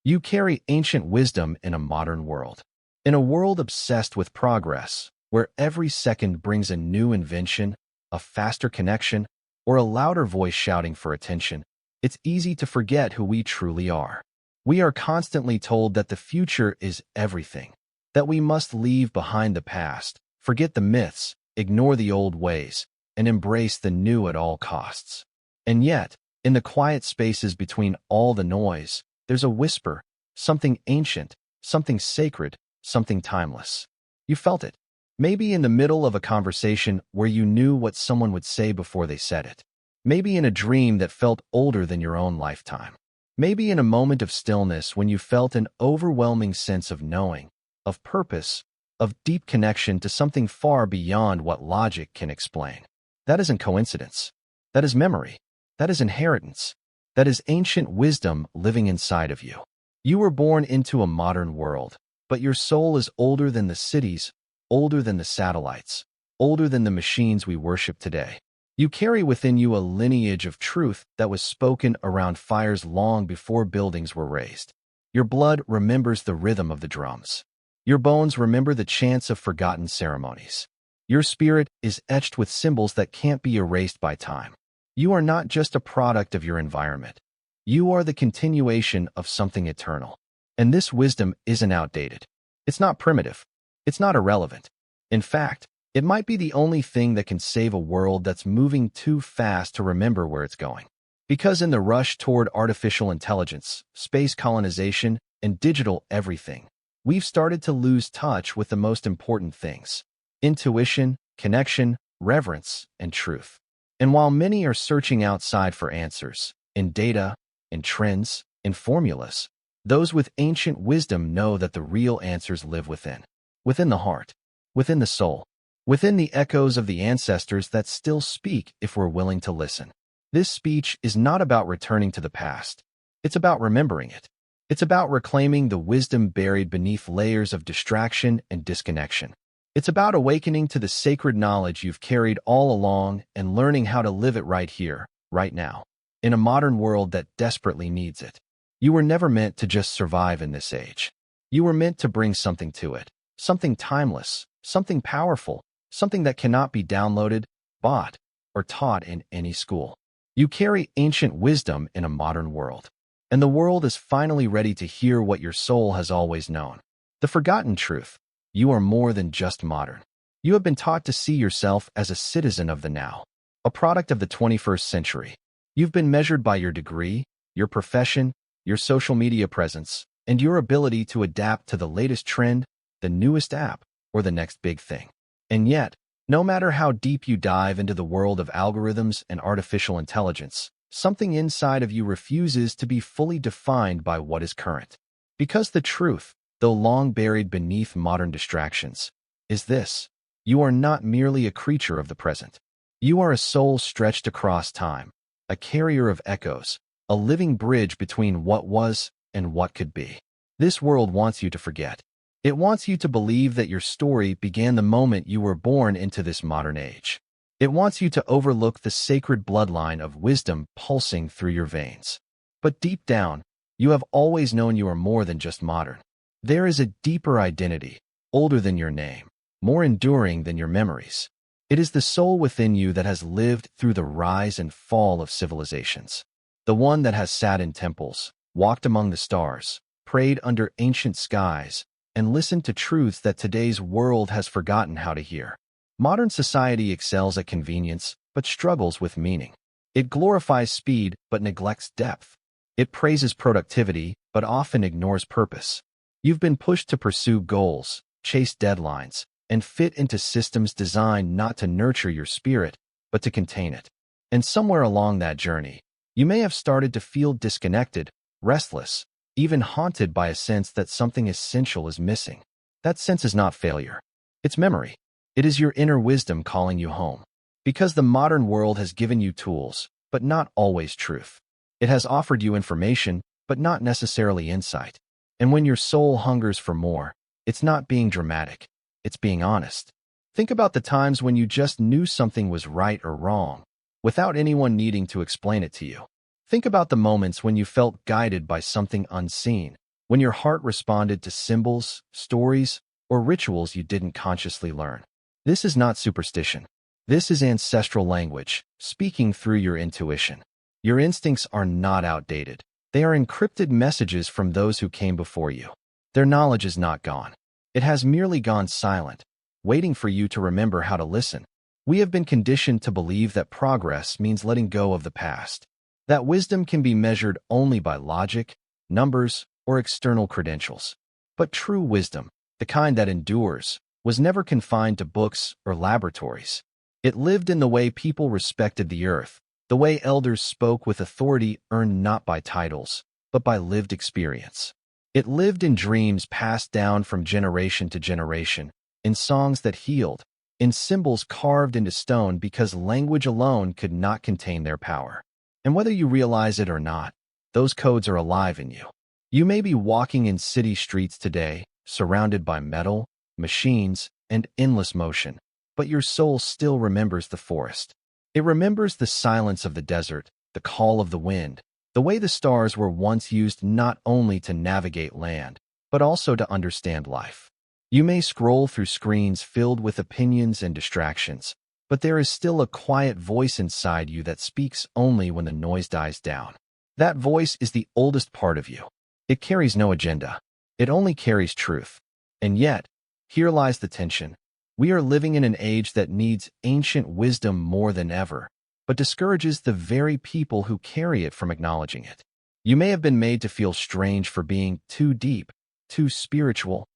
You carry ancient wisdom in a modern world. In a world obsessed with progress, where every second brings a new invention, a faster connection, or a louder voice shouting for attention, it's easy to forget who we truly are. We are constantly told that the future is everything, that we must leave behind the past, forget the myths, ignore the old ways, and embrace the new at all costs. And yet, in the quiet spaces between all the noise, there's a whisper, something ancient, something sacred, something timeless. You felt it. Maybe in the middle of a conversation where you knew what someone would say before they said it. Maybe in a dream that felt older than your own lifetime. Maybe in a moment of stillness when you felt an overwhelming sense of knowing, of purpose, of deep connection to something far beyond what logic can explain. That isn't coincidence. That is memory. That is inheritance. That is ancient wisdom living inside of you. You were born into a modern world, but your soul is older than the cities, older than the satellites, older than the machines we worship today. You carry within you a lineage of truth that was spoken around fires long before buildings were raised. Your blood remembers the rhythm of the drums. Your bones remember the chants of forgotten ceremonies. Your spirit is etched with symbols that can't be erased by time. You are not just a product of your environment. You are the continuation of something eternal. And this wisdom isn't outdated. It's not primitive. It's not irrelevant. In fact, it might be the only thing that can save a world that's moving too fast to remember where it's going. Because in the rush toward artificial intelligence, space colonization, and digital everything, we've started to lose touch with the most important things: intuition, connection, reverence, and truth. And while many are searching outside for answers, in data, in trends, in formulas, those with ancient wisdom know that the real answers live within the heart, within the soul, within the echoes of the ancestors that still speak if we're willing to listen. This speech is not about returning to the past. It's about remembering it. It's about reclaiming the wisdom buried beneath layers of distraction and disconnection. It's about awakening to the sacred knowledge you've carried all along and learning how to live it right here, right now, in a modern world that desperately needs it. You were never meant to just survive in this age. You were meant to bring something to it, something timeless, something powerful, something that cannot be downloaded, bought, or taught in any school. You carry ancient wisdom in a modern world, and the world is finally ready to hear what your soul has always known. The forgotten truth: you are more than just modern. You have been taught to see yourself as a citizen of the now, a product of the 21st century. You've been measured by your degree, your profession, your social media presence, and your ability to adapt to the latest trend, the newest app, or the next big thing. And yet, no matter how deep you dive into the world of algorithms and artificial intelligence, something inside of you refuses to be fully defined by what is current. Because the truth, though long buried beneath modern distractions, is this: you are not merely a creature of the present. You are a soul stretched across time, a carrier of echoes, a living bridge between what was and what could be. This world wants you to forget. It wants you to believe that your story began the moment you were born into this modern age. It wants you to overlook the sacred bloodline of wisdom pulsing through your veins. But deep down, you have always known you are more than just modern. There is a deeper identity, older than your name, more enduring than your memories. It is the soul within you that has lived through the rise and fall of civilizations. The one that has sat in temples, walked among the stars, prayed under ancient skies, and listened to truths that today's world has forgotten how to hear. Modern society excels at convenience, but struggles with meaning. It glorifies speed, but neglects depth. It praises productivity, but often ignores purpose. You've been pushed to pursue goals, chase deadlines, and fit into systems designed not to nurture your spirit, but to contain it. And somewhere along that journey, you may have started to feel disconnected, restless, even haunted by a sense that something essential is missing. That sense is not failure. It's memory. It is your inner wisdom calling you home. Because the modern world has given you tools, but not always truth. It has offered you information, but not necessarily insight. And when your soul hungers for more, it's not being dramatic. It's being honest. Think about the times when you just knew something was right or wrong, without anyone needing to explain it to you. Think about the moments when you felt guided by something unseen, when your heart responded to symbols, stories, or rituals you didn't consciously learn. This is not superstition. This is ancestral language, speaking through your intuition. Your instincts are not outdated. They are encrypted messages from those who came before you. Their knowledge is not gone. It has merely gone silent, waiting for you to remember how to listen. We have been conditioned to believe that progress means letting go of the past, that wisdom can be measured only by logic, numbers, or external credentials. But true wisdom, the kind that endures, was never confined to books or laboratories. It lived in the way people respected the earth, the way elders spoke with authority earned not by titles, but by lived experience. It lived in dreams passed down from generation to generation, in songs that healed, in symbols carved into stone because language alone could not contain their power. And whether you realize it or not, those codes are alive in you. You may be walking in city streets today, surrounded by metal, machines, and endless motion, but your soul still remembers the forest. It remembers the silence of the desert, the call of the wind, the way the stars were once used not only to navigate land, but also to understand life. You may scroll through screens filled with opinions and distractions, but there is still a quiet voice inside you that speaks only when the noise dies down. That voice is the oldest part of you. It carries no agenda. It only carries truth. And yet, here lies the tension. We are living in an age that needs ancient wisdom more than ever, but discourages the very people who carry it from acknowledging it. You may have been made to feel strange for being too deep, too spiritual,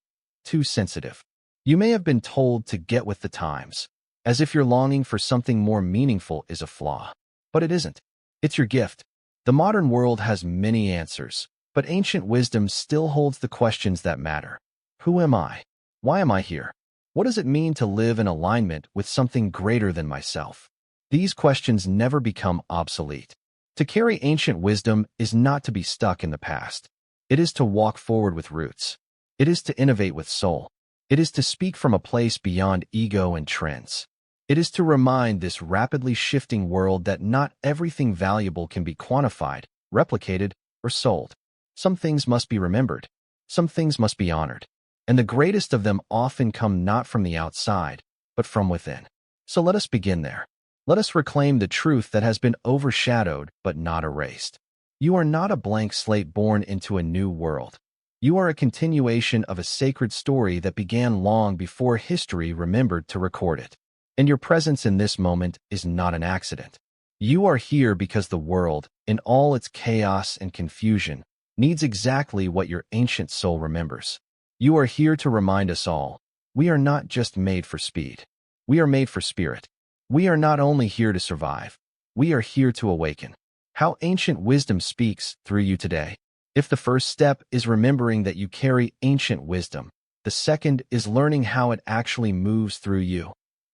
too sensitive. You may have been told to get with the times, as if your longing for something more meaningful is a flaw. But it isn't. It's your gift. The modern world has many answers, but ancient wisdom still holds the questions that matter. Who am I? Why am I here? What does it mean to live in alignment with something greater than myself? These questions never become obsolete. To carry ancient wisdom is not to be stuck in the past. It is to walk forward with roots. It is to innovate with soul. It is to speak from a place beyond ego and trends. It is to remind this rapidly shifting world that not everything valuable can be quantified, replicated, or sold. Some things must be remembered. Some things must be honored. And the greatest of them often come not from the outside, but from within. So let us begin there. Let us reclaim the truth that has been overshadowed but not erased. You are not a blank slate born into a new world. You are a continuation of a sacred story that began long before history remembered to record it. And your presence in this moment is not an accident. You are here because the world, in all its chaos and confusion, needs exactly what your ancient soul remembers. You are here to remind us all, we are not just made for speed. We are made for spirit. We are not only here to survive, we are here to awaken. How ancient wisdom speaks through you today. If the first step is remembering that you carry ancient wisdom, the second is learning how it actually moves through you.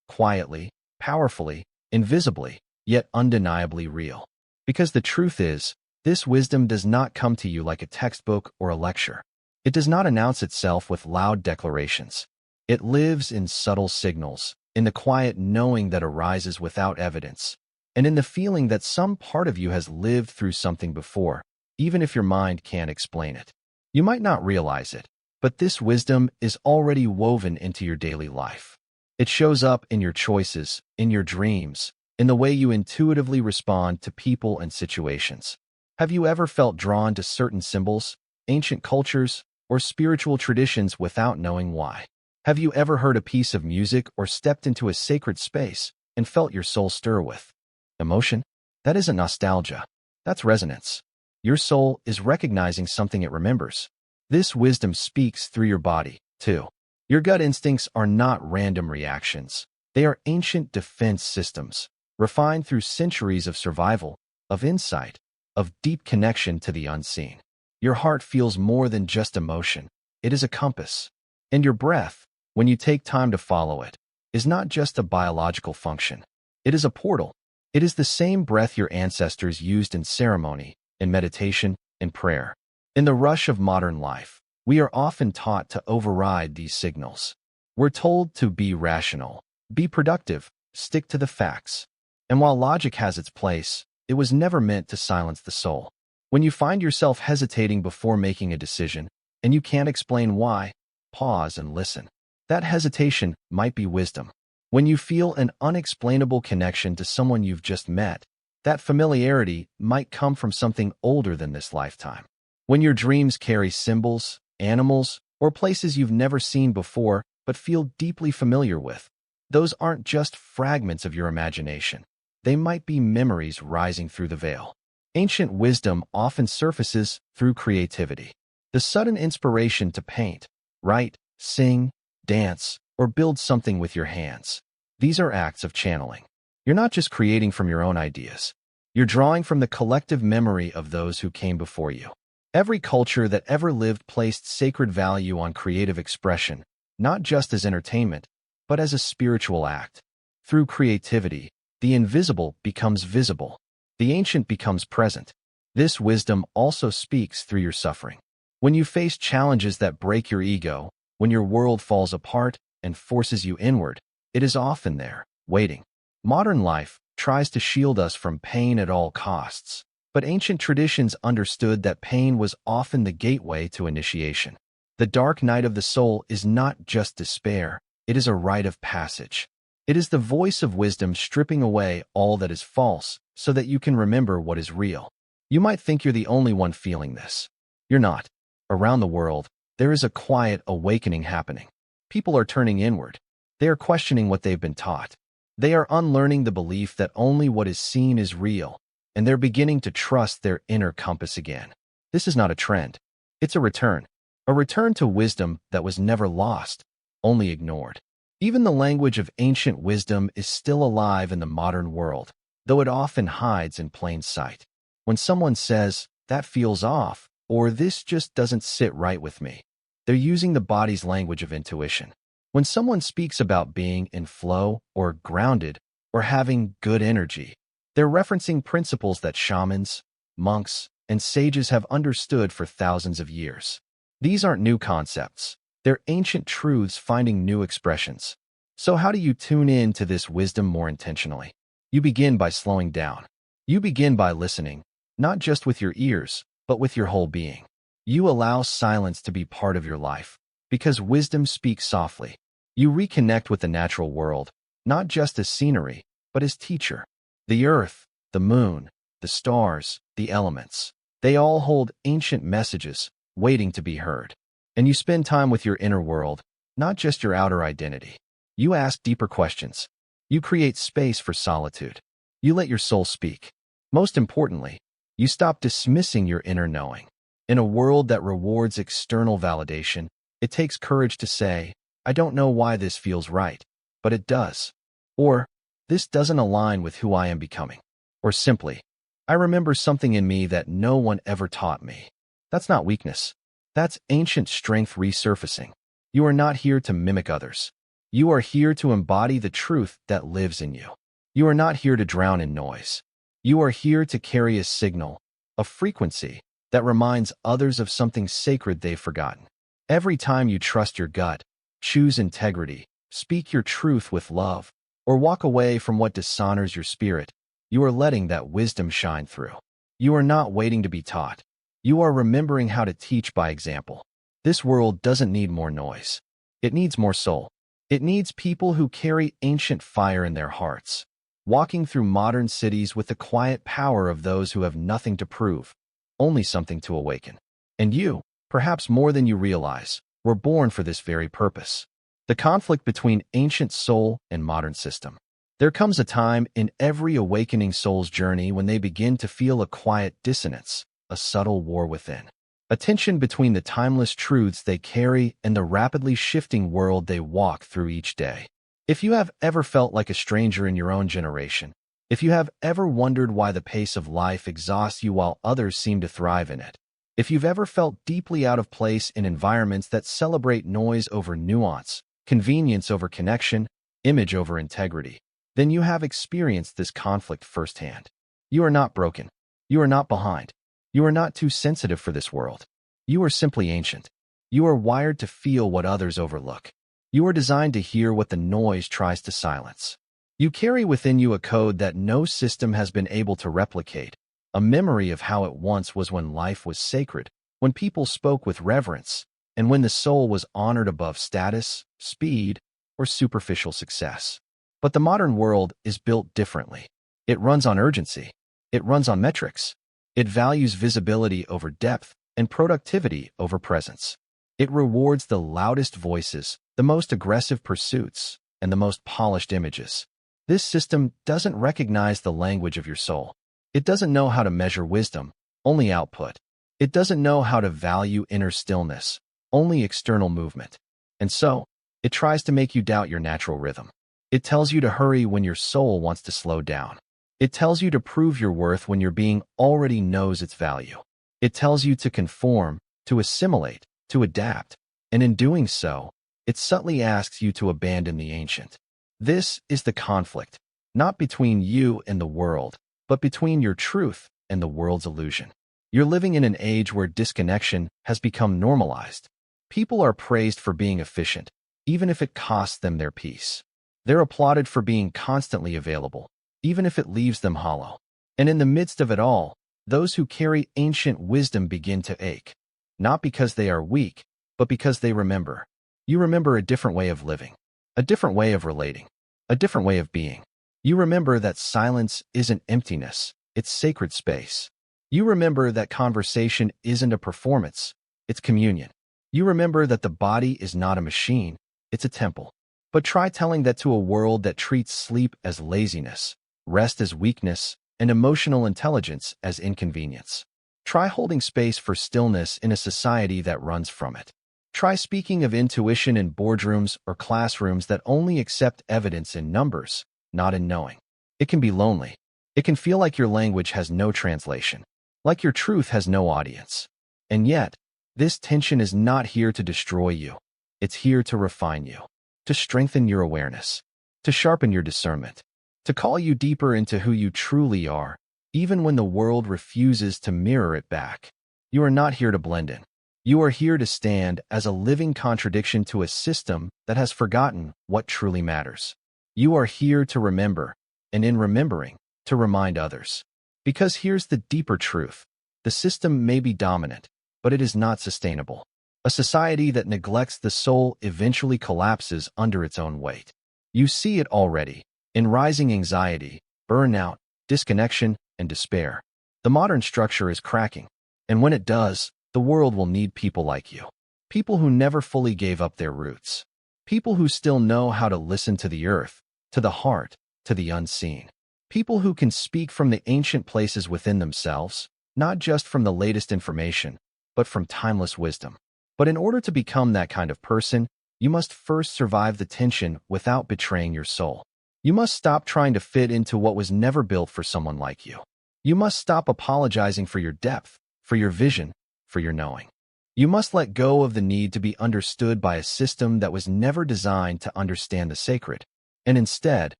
Quietly, powerfully, invisibly, yet undeniably real. Because the truth is, this wisdom does not come to you like a textbook or a lecture. It does not announce itself with loud declarations. It lives in subtle signals, in the quiet knowing that arises without evidence, and in the feeling that some part of you has lived through something before, even if your mind can't explain it. You might not realize it, but this wisdom is already woven into your daily life. It shows up in your choices, in your dreams, in the way you intuitively respond to people and situations. Have you ever felt drawn to certain symbols, ancient cultures, or spiritual traditions without knowing why? Have you ever heard a piece of music or stepped into a sacred space and felt your soul stir with emotion? That isn't nostalgia. That's resonance. Your soul is recognizing something it remembers. This wisdom speaks through your body, too. Your gut instincts are not random reactions. They are ancient defense systems, refined through centuries of survival, of insight, of deep connection to the unseen. Your heart feels more than just emotion. It is a compass. And your breath, when you take time to follow it, is not just a biological function. It is a portal. It is the same breath your ancestors used in ceremony, in meditation, in prayer. In the rush of modern life, we are often taught to override these signals. We're told to be rational, be productive, stick to the facts. And while logic has its place, it was never meant to silence the soul. When you find yourself hesitating before making a decision, and you can't explain why, pause and listen. That hesitation might be wisdom. When you feel an unexplainable connection to someone you've just met, that familiarity might come from something older than this lifetime. When your dreams carry symbols, animals, or places you've never seen before but feel deeply familiar with, those aren't just fragments of your imagination. They might be memories rising through the veil. Ancient wisdom often surfaces through creativity. The sudden inspiration to paint, write, sing, dance, or build something with your hands. These are acts of channeling. You're not just creating from your own ideas. You're drawing from the collective memory of those who came before you. Every culture that ever lived placed sacred value on creative expression, not just as entertainment, but as a spiritual act. Through creativity, the invisible becomes visible. The ancient becomes present. This wisdom also speaks through your suffering. When you face challenges that break your ego, when your world falls apart and forces you inward, it is often there, waiting. Modern life tries to shield us from pain at all costs, but ancient traditions understood that pain was often the gateway to initiation. The dark night of the soul is not just despair, it is a rite of passage. It is the voice of wisdom stripping away all that is false so that you can remember what is real. You might think you're the only one feeling this. You're not. Around the world, there is a quiet awakening happening. People are turning inward. They are questioning what they've been taught. They are unlearning the belief that only what is seen is real, and they're beginning to trust their inner compass again. This is not a trend. It's a return to wisdom that was never lost, only ignored. Even the language of ancient wisdom is still alive in the modern world, though it often hides in plain sight. When someone says, "That feels off," or "This just doesn't sit right with me," they're using the body's language of intuition. When someone speaks about being in flow or grounded or having good energy, they're referencing principles that shamans, monks, and sages have understood for thousands of years. These aren't new concepts. They're ancient truths finding new expressions. So how do you tune in to this wisdom more intentionally? You begin by slowing down. You begin by listening, not just with your ears, but with your whole being. You allow silence to be part of your life, because wisdom speaks softly. You reconnect with the natural world, not just as scenery, but as teacher. The earth, the moon, the stars, the elements, they all hold ancient messages, waiting to be heard. And you spend time with your inner world, not just your outer identity. You ask deeper questions. You create space for solitude. You let your soul speak. Most importantly, you stop dismissing your inner knowing. In a world that rewards external validation, it takes courage to say, "I don't know why this feels right, but it does." Or, "This doesn't align with who I am becoming." Or simply, "I remember something in me that no one ever taught me." That's not weakness. That's ancient strength resurfacing. You are not here to mimic others. You are here to embody the truth that lives in you. You are not here to drown in noise. You are here to carry a signal, a frequency that reminds others of something sacred they've forgotten. Every time you trust your gut, choose integrity, speak your truth with love, or walk away from what dishonors your spirit, you are letting that wisdom shine through. You are not waiting to be taught. You are remembering how to teach by example. This world doesn't need more noise. It needs more soul. It needs people who carry ancient fire in their hearts, walking through modern cities with the quiet power of those who have nothing to prove, only something to awaken. And you, perhaps more than you realize, were born for this very purpose. The conflict between ancient soul and modern system. There comes a time in every awakening soul's journey when they begin to feel a quiet dissonance, a subtle war within. A tension between the timeless truths they carry and the rapidly shifting world they walk through each day. If you have ever felt like a stranger in your own generation, if you have ever wondered why the pace of life exhausts you while others seem to thrive in it, if you've ever felt deeply out of place in environments that celebrate noise over nuance, convenience over connection, image over integrity, then you have experienced this conflict firsthand. You are not broken. You are not behind. You are not too sensitive for this world. You are simply ancient. You are wired to feel what others overlook. You are designed to hear what the noise tries to silence. You carry within you a code that no system has been able to replicate, a memory of how it once was when life was sacred, when people spoke with reverence, and when the soul was honored above status, speed, or superficial success. But the modern world is built differently. It runs on urgency. It runs on metrics. It values visibility over depth and productivity over presence. It rewards the loudest voices, the most aggressive pursuits, and the most polished images. This system doesn't recognize the language of your soul. It doesn't know how to measure wisdom, only output. It doesn't know how to value inner stillness, only external movement. And so, it tries to make you doubt your natural rhythm. It tells you to hurry when your soul wants to slow down. It tells you to prove your worth when your being already knows its value. It tells you to conform, to assimilate, to adapt, and in doing so, it subtly asks you to abandon the ancient. This is the conflict, not between you and the world, but between your truth and the world's illusion. You're living in an age where disconnection has become normalized. People are praised for being efficient, even if it costs them their peace. They're applauded for being constantly available, even if it leaves them hollow. And in the midst of it all, those who carry ancient wisdom begin to ache, not because they are weak, but because they remember. You remember a different way of living, a different way of relating, a different way of being. You remember that silence isn't emptiness, it's sacred space. You remember that conversation isn't a performance, it's communion. You remember that the body is not a machine, it's a temple. But try telling that to a world that treats sleep as laziness, rest as weakness, and emotional intelligence as inconvenience. Try holding space for stillness in a society that runs from it. Try speaking of intuition in boardrooms or classrooms that only accept evidence in numbers, not in knowing. It can be lonely. It can feel like your language has no translation, like your truth has no audience. And yet, this tension is not here to destroy you. It's here to refine you, to strengthen your awareness, to sharpen your discernment, to call you deeper into who you truly are, even when the world refuses to mirror it back. You are not here to blend in. You are here to stand as a living contradiction to a system that has forgotten what truly matters. You are here to remember, and in remembering, to remind others. Because here's the deeper truth. The system may be dominant, but it is not sustainable. A society that neglects the soul eventually collapses under its own weight. You see it already, in rising anxiety, burnout, disconnection, and despair. The modern structure is cracking, and when it does, the world will need people like you. People who never fully gave up their roots. People who still know how to listen to the earth, to the heart, to the unseen. People who can speak from the ancient places within themselves, not just from the latest information, but from timeless wisdom. But in order to become that kind of person, you must first survive the tension without betraying your soul. You must stop trying to fit into what was never built for someone like you. You must stop apologizing for your depth, for your vision, for your knowing. You must let go of the need to be understood by a system that was never designed to understand the sacred, and instead,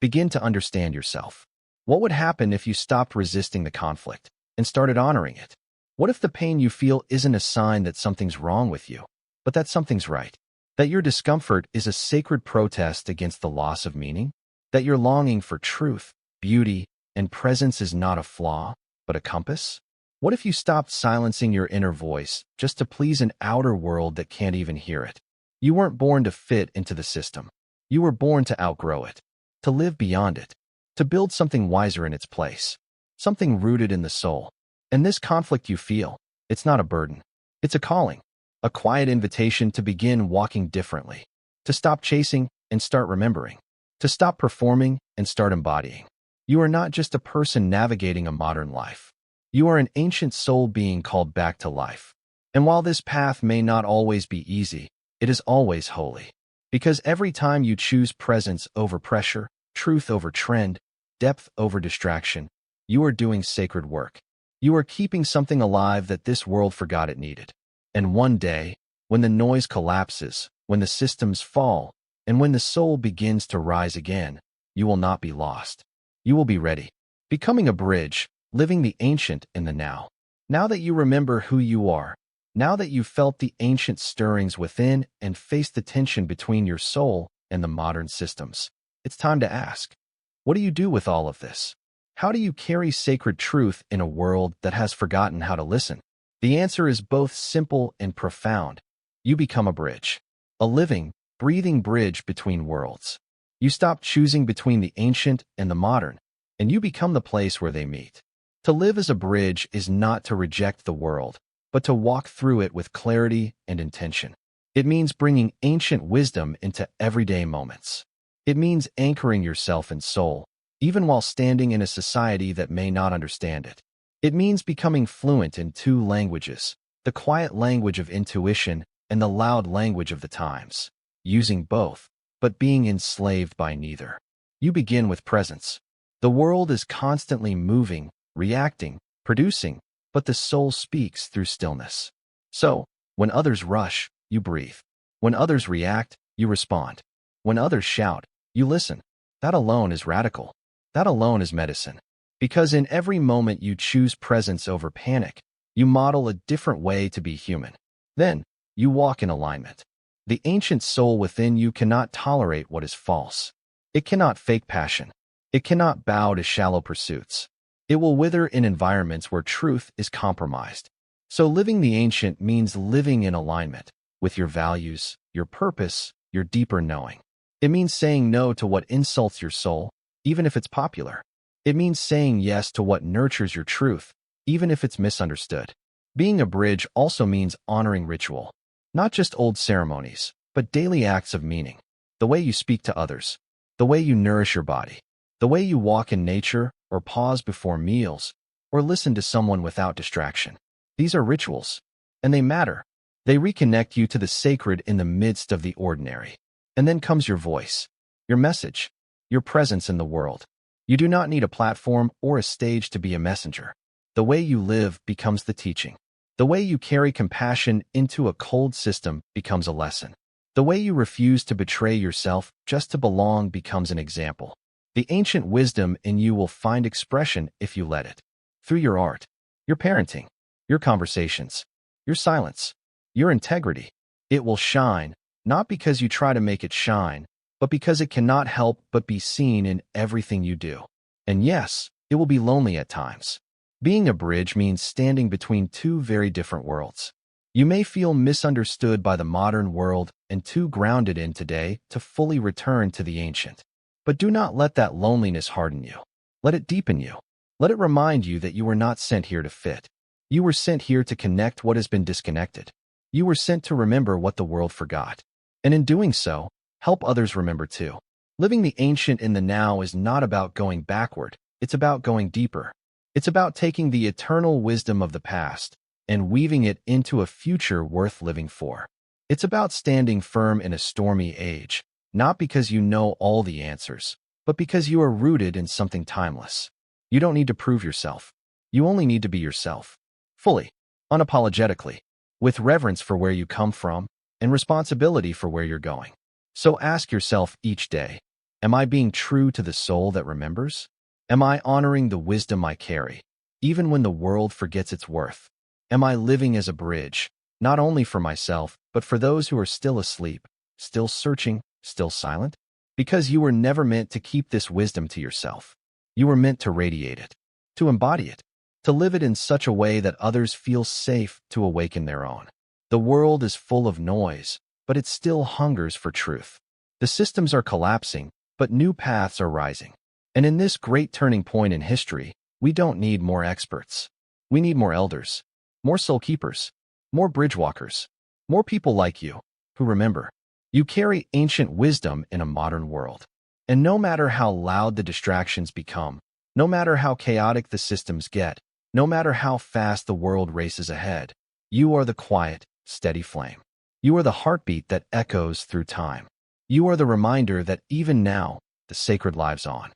begin to understand yourself. What would happen if you stopped resisting the conflict and started honoring it? What if the pain you feel isn't a sign that something's wrong with you, but that something's right? That your discomfort is a sacred protest against the loss of meaning? That your longing for truth, beauty, and presence is not a flaw, but a compass? What if you stopped silencing your inner voice just to please an outer world that can't even hear it? You weren't born to fit into the system. You were born to outgrow it, to live beyond it, to build something wiser in its place, something rooted in the soul. And this conflict you feel, it's not a burden. It's a calling, a quiet invitation to begin walking differently, to stop chasing and start remembering, to stop performing and start embodying. You are not just a person navigating a modern life. You are an ancient soul being called back to life. And while this path may not always be easy, it is always holy. Because every time you choose presence over pressure, truth over trend, depth over distraction, you are doing sacred work. You are keeping something alive that this world forgot it needed. And one day, when the noise collapses, when the systems fall, and when the soul begins to rise again, you will not be lost. You will be ready, becoming a bridge, living the ancient in the now. Now that you remember who you are, now that you've felt the ancient stirrings within and faced the tension between your soul and the modern systems, it's time to ask, what do you do with all of this? How do you carry sacred truth in a world that has forgotten how to listen? The answer is both simple and profound. you become a bridge. A living, breathing bridge between worlds. You stop choosing between the ancient and the modern, and you become the place where they meet. To live as a bridge is not to reject the world, but to walk through it with clarity and intention. It means bringing ancient wisdom into everyday moments. It means anchoring yourself in soul, even while standing in a society that may not understand it. It means becoming fluent in two languages, the quiet language of intuition and the loud language of the times, using both, but being enslaved by neither. You begin with presence. The world is constantly moving, reacting, producing, but the soul speaks through stillness. So, when others rush, you breathe. When others react, you respond. When others shout, you listen. That alone is radical. That alone is medicine. Because in every moment you choose presence over panic, you model a different way to be human. Then, you walk in alignment. The ancient soul within you cannot tolerate what is false. It cannot fake passion. It cannot bow to shallow pursuits. It will wither in environments where truth is compromised. So living the ancient means living in alignment with your values, your purpose, your deeper knowing. It means saying no to what insults your soul, even if it's popular. It means saying yes to what nurtures your truth, even if it's misunderstood. Being a bridge also means honoring ritual. Not just old ceremonies, but daily acts of meaning. The way you speak to others, the way you nourish your body, the way you walk in nature or pause before meals, or listen to someone without distraction. These are rituals, and they matter. They reconnect you to the sacred in the midst of the ordinary. And then comes your voice, your message, your presence in the world. You do not need a platform or a stage to be a messenger. The way you live becomes the teaching. The way you carry compassion into a cold system becomes a lesson. The way you refuse to betray yourself just to belong becomes an example. The ancient wisdom in you will find expression if you let it. Through your art, your parenting, your conversations, your silence, your integrity. It will shine, not because you try to make it shine, but because it cannot help but be seen in everything you do. And yes, it will be lonely at times. Being a bridge means standing between two very different worlds. You may feel misunderstood by the modern world and too grounded in today to fully return to the ancient. But do not let that loneliness harden you. Let it deepen you. Let it remind you that you were not sent here to fit. You were sent here to connect what has been disconnected. You were sent to remember what the world forgot. And in doing so, help others remember too. Living the ancient in the now is not about going backward. It's about going deeper. It's about taking the eternal wisdom of the past and weaving it into a future worth living for. It's about standing firm in a stormy age, not because you know all the answers, but because you are rooted in something timeless. You don't need to prove yourself. You only need to be yourself. Fully, unapologetically, with reverence for where you come from and responsibility for where you're going. So ask yourself each day, am I being true to the soul that remembers? Am I honoring the wisdom I carry, even when the world forgets its worth? Am I living as a bridge, not only for myself, but for those who are still asleep, still searching, still silent? Because you were never meant to keep this wisdom to yourself. You were meant to radiate it, to embody it, to live it in such a way that others feel safe to awaken their own. The world is full of noise, but it still hungers for truth. The systems are collapsing, but new paths are rising. And in this great turning point in history, we don't need more experts. We need more elders, more soul keepers, more bridge walkers, more people like you, who remember. You carry ancient wisdom in a modern world. And no matter how loud the distractions become, no matter how chaotic the systems get, no matter how fast the world races ahead, you are the quiet, steady flame. You are the heartbeat that echoes through time. You are the reminder that even now, the sacred lives on.